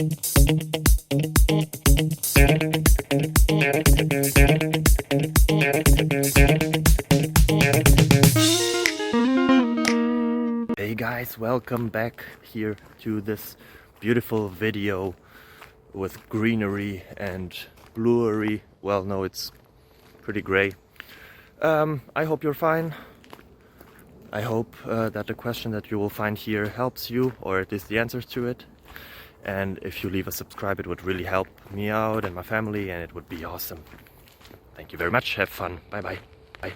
Hey guys, welcome back here to this beautiful video with greenery and bluery. Well, no, it's pretty gray. I hope you're fine. I hope that the question that you will find here helps you, or at least the answers to it. And if you leave a subscribe, it would really help me out and my family, and it would be awesome. Thank you very much. Have fun. Bye bye. Bye.